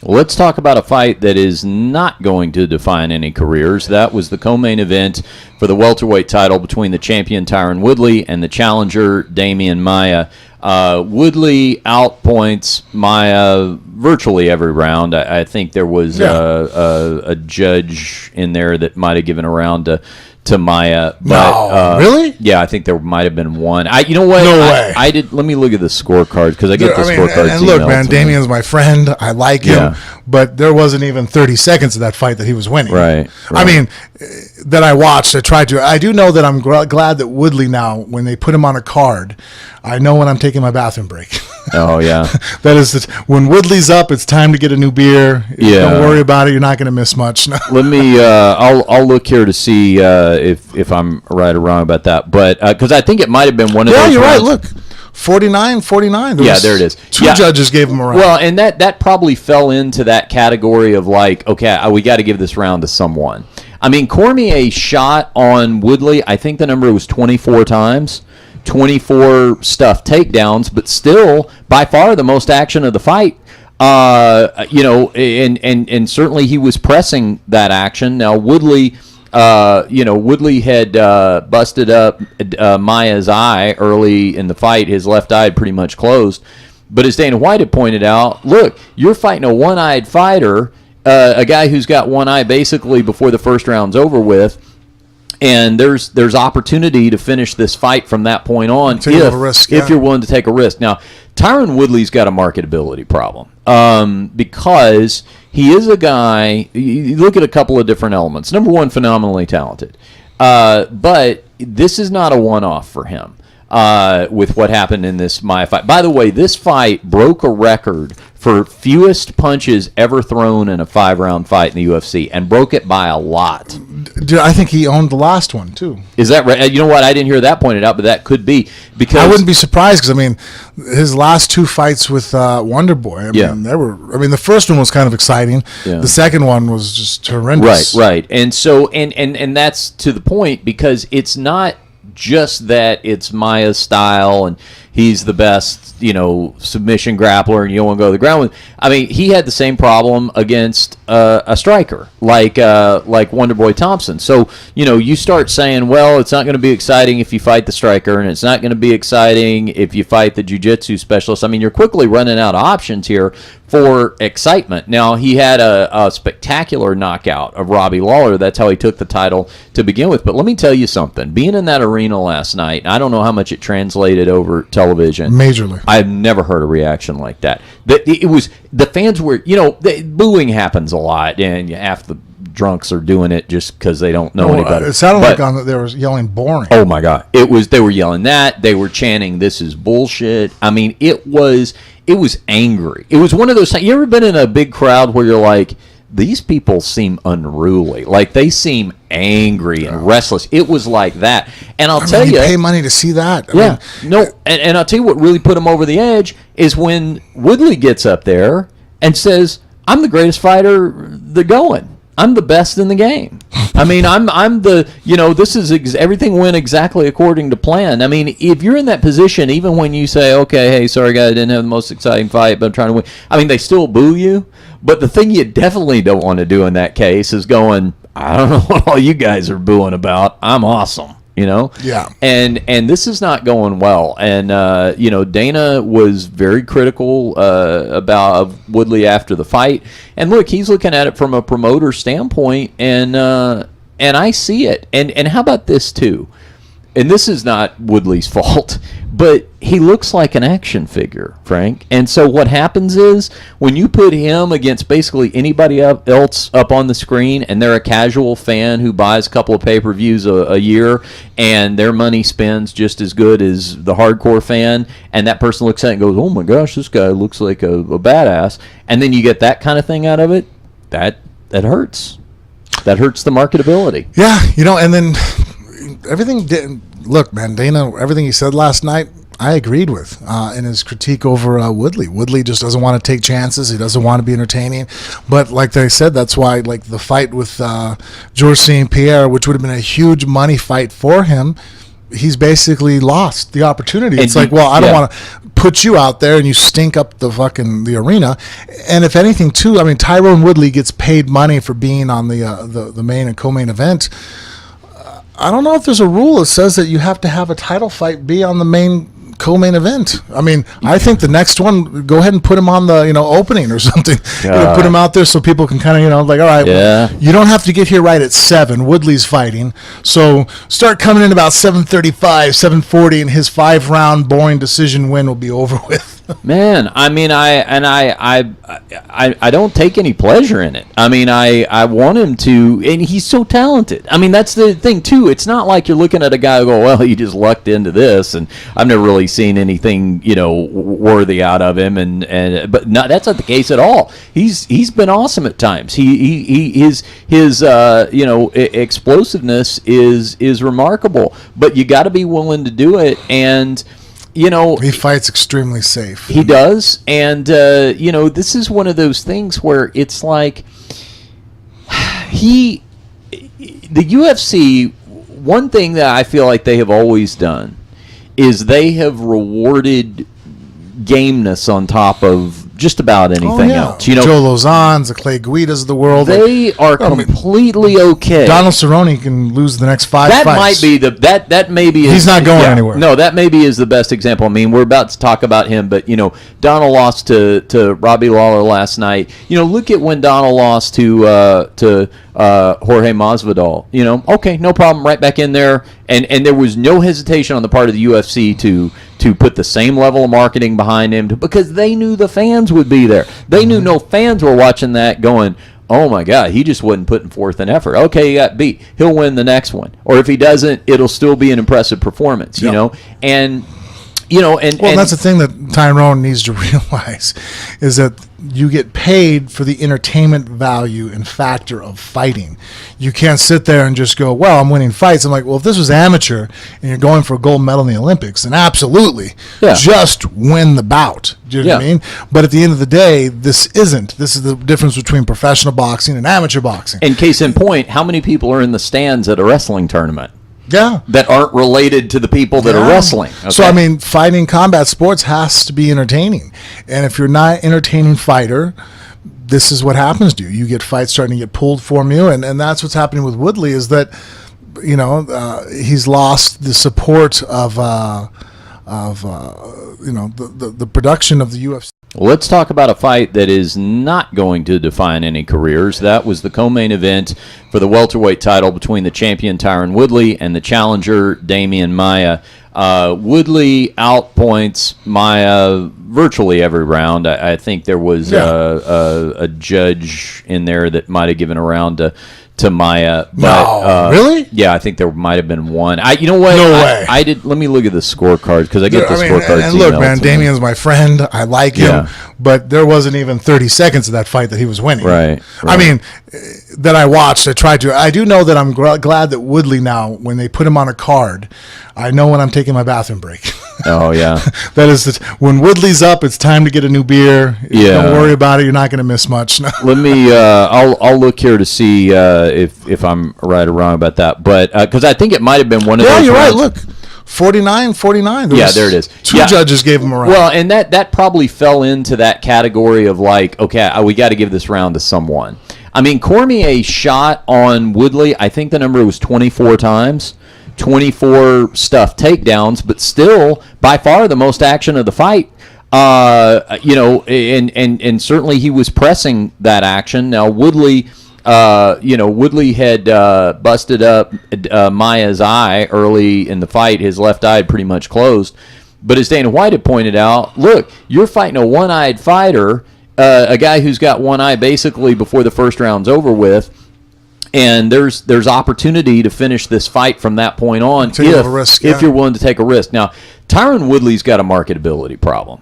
Let's talk about a fight that is not going to define any careers. That was the co-main event for the welterweight title between the champion Tyron Woodley and the challenger Demian Maia. Woodley outpoints Maia virtually every round. I think there was a judge in there that might have given a round to Maia. But, really? Yeah, I think there might have been one. You know what? No way. I did. Let me look at the scorecard because I get the scorecards. And look, man, Damian's my friend. I like him, but there wasn't even 30 seconds of that fight that he was winning. Right. I mean, that I watched. I tried to. I do know that I'm glad that Woodley now, when they put him on a card, I know when I'm taking my bathroom break. Oh yeah. That is when Woodley's up, it's time to get a new beer. Yeah. Don't worry about it. You're not going to miss much. Let me. I'll look here to see if I'm right or wrong about that, but because I think it might have been one of those. Yeah, you're right. rounds. Look. 49. There it is. Two judges gave him a round. Well, and that probably fell into that category of like, okay, we got to give this round to someone. I mean, Cormier shot on Woodley. I think the number was 24 times, 24 stuffed takedowns, but still by far the most action of the fight. And certainly he was pressing that action. Now Woodley. Woodley had busted up Maia's eye early in the fight. His left eye had pretty much closed. But as Dana White had pointed out, look, you're fighting a one-eyed fighter, a guy who's got one eye basically before the first round's over with. And there's opportunity to finish this fight from that point on if you're willing to take a risk. Now, Tyron Woodley's got a marketability problem because he is a guy. You look at a couple of different elements. Number one, phenomenally talented, but this is not a one-off for him. With what happened in this Maia fight. By the way, this fight broke a record for fewest punches ever thrown in a 5-round fight in the UFC, and broke it by a lot. I think he owned the last one too. Is that right? You know what? I didn't hear that pointed out, but that could be because I wouldn't be surprised because I mean, his last 2 fights with Wonder Boy. I mean, the first one was kind of exciting. Yeah. The second one was just horrendous. Right. And so, and that's to the point because it's not just that it's Maia's style and he's the best, submission grappler and you don't want to go to the ground with. I mean, he had the same problem against a striker like Wonderboy Thompson. So, you start saying, well, it's not going to be exciting if you fight the striker and it's not going to be exciting if you fight the jiu-jitsu specialist. I mean, you're quickly running out of options here for excitement. Now, he had a spectacular knockout of Robbie Lawler. That's how he took the title to begin with. But let me tell you something. Being in that arena last night, I don't know how much it translated over television. Majorly. I've never heard a reaction like that. It was the fans were, booing happens a lot, and half the drunks are doing it just because they don't know any better. It sounded like they were yelling boring. Oh my God! They were yelling that. They were chanting, "This is bullshit." I mean, it was angry. It was one of those. You ever been in a big crowd where you're like, these people seem unruly, like they seem angry and restless. It was like that, and I'll tell you, pay money to see that. And I'll tell you what really put him over the edge is when Woodley gets up there and says, "I'm the greatest fighter going. I'm the best in the game. I mean, I'm the, this is everything went exactly according to plan." I mean, if you're in that position, even when you say, okay, hey, sorry guys, I didn't have the most exciting fight, but I'm trying to win. I mean, they still boo you. But the thing you definitely don't want to do in that case is going, I don't know what all you guys are booing about. I'm awesome. Yeah. And this is not going well. And Dana was very critical about Woodley after the fight. And look, he's looking at it from a promoter standpoint, and I see it. And how about this too? And this is not Woodley's fault, but he looks like an action figure, Frank. And so what happens is when you put him against basically anybody else up on the screen and they're a casual fan who buys a couple of pay-per-views a year and their money spends just as good as the hardcore fan, and that person looks at it and goes, oh my gosh, this guy looks like a badass, and then you get that kind of thing out of it, that hurts. That hurts the marketability. Yeah, and then everything didn't look, man. Dana, everything he said last night, I agreed with in his critique over Woodley. Woodley just doesn't want to take chances. He doesn't want to be entertaining. But like they said, that's why like the fight with Georges St. Pierre, which would have been a huge money fight for him, he's basically lost the opportunity. It's like, well, I don't want to put you out there and you stink up the arena. And if anything, too, I mean, Tyron Woodley gets paid money for being on the main and co-main event. I don't know if there's a rule that says that you have to have a title fight be on the main co-main event. I mean, I think the next one, go ahead and put him on the opening or something. Put him out there so people can kind of like, all right, well, you don't have to get here right at 7. Woodley's fighting, so start coming in about 7:35, 7:40, and his 5-round boring decision win will be over with. Man, I mean, I don't take any pleasure in it. I mean, I want him to, and he's so talented. I mean, that's the thing too. It's not like you're looking at a guy who go, well, he just lucked into this, and I've never really seen anything worthy out of him, but no, that's not the case at all. He's been awesome at times. His explosiveness is remarkable, but you got to be willing to do it. And he fights extremely safe. He does, and this is one of those things where it's like the UFC. One thing that I feel like they have always done is they have rewarded gameness on top of just about anything else. Joe Lozan's, the Clay Guidas of the world. They are completely okay. Donald Cerrone can lose the next 5 fights. That might be that maybe is, he's not going anywhere. No, that maybe is the best example. I mean, we're about to talk about him, but Donald lost to Robbie Lawler last night. Look at when Donald lost to Jorge Masvidal. Okay, no problem, right back in there, and there was no hesitation on the part of the UFC to put the same level of marketing behind him because they knew the fans would be there. They knew no fans were watching that going, oh my God, he just wasn't putting forth an effort. Okay, he got beat. He'll win the next one. Or if he doesn't, it'll still be an impressive performance, And that's the thing that Tyrone needs to realize is that you get paid for the entertainment value and factor of fighting. You can't sit there and just go, well, I'm winning fights. I'm like, well, if this was amateur and you're going for a gold medal in the Olympics, then absolutely, just win the bout. Do you know what I mean? But at the end of the day, this isn't. This is the difference between professional boxing and amateur boxing. And case in point, how many people are in the stands at a wrestling tournament? Yeah. That aren't related to the people that are wrestling. Okay? So, I mean, fighting combat sports has to be entertaining. And if you're not an entertaining fighter, this is what happens to you. You get fights starting to get pulled from you. And that's what's happening with Woodley is that, he's lost the support of the production of the UFC. Let's talk about a fight that is not going to define any careers. That was the co-main event for the welterweight title between the champion Tyron Woodley and the challenger Demian Maia. Woodley outpoints Maia virtually every round. I think there was a judge in there that might have given a round to Maia. But, really? Yeah, I think there might have been one. You know what? No way. I did. Let me look at the scorecards because I get the scorecards. And look, man, Damian's my friend. I like him, but there wasn't even 30 seconds of that fight that he was winning. Right. I mean, that I watched. I tried to. I do know that I'm glad that Woodley now, when they put him on a card, I know when I'm taking my bathroom break. Oh yeah. That is when Woodley's up, it's time to get a new beer. Yeah. Don't worry about it. You're not going to miss much. Let me. I'll look here to see if I'm right or wrong about that, but because I think it might have been one of those. Yeah, you're right. rounds. Look. 49. There it is. Two judges gave him a round. Well, and that probably fell into that category of like, okay, we got to give this round to someone. I mean, Cormier shot on Woodley, I think the number was 24 times, 24 stuffed takedowns, but still by far the most action of the fight. And certainly he was pressing that action. Now Woodley had busted up Maia's eye early in the fight. His left eye had pretty much closed. But as Dana White had pointed out, look, you're fighting a one-eyed fighter, a guy who's got one eye basically before the first round's over with. And there's opportunity to finish this fight from that point on if you're willing to take a risk. Now, Tyron Woodley's got a marketability problem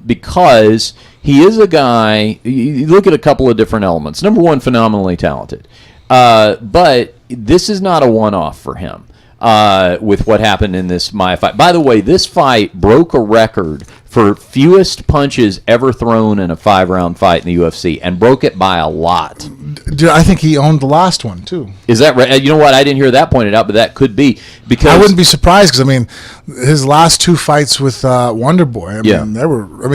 because he is a guy. You look at a couple of different elements. Number one, phenomenally talented, but this is not a one-off for him. With what happened in this Maia fight. By the way, this fight broke a record for fewest punches ever thrown in a 5-round fight in the UFC and broke it by a lot. Dude, I think he owned the last one too. Is that right? You know what? I didn't hear that pointed out, but that could be because I wouldn't be surprised because I mean, his last 2 fights with Wonder Boy. I mean,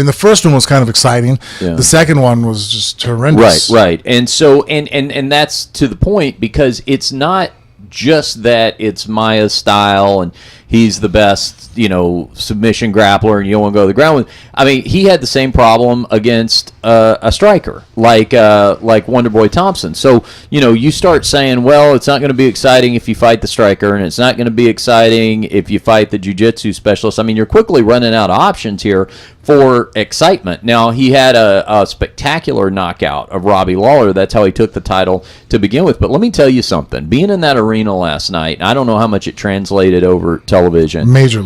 the first one was kind of exciting. Yeah. The second one was just horrendous. Right. And so, and that's to the point because it's not just that it's Maia's style and he's the best, submission grappler and you don't want to go to the ground with. I mean, he had the same problem against a striker like Wonderboy Thompson. So, you start saying, well, it's not going to be exciting if you fight the striker and it's not going to be exciting if you fight the jiu-jitsu specialist. I mean, you're quickly running out of options here for excitement. Now, he had a spectacular knockout of Robbie Lawler. That's how he took the title to begin with. But let me tell you something. Being in that arena last night, I don't know how much it translated over television. Major.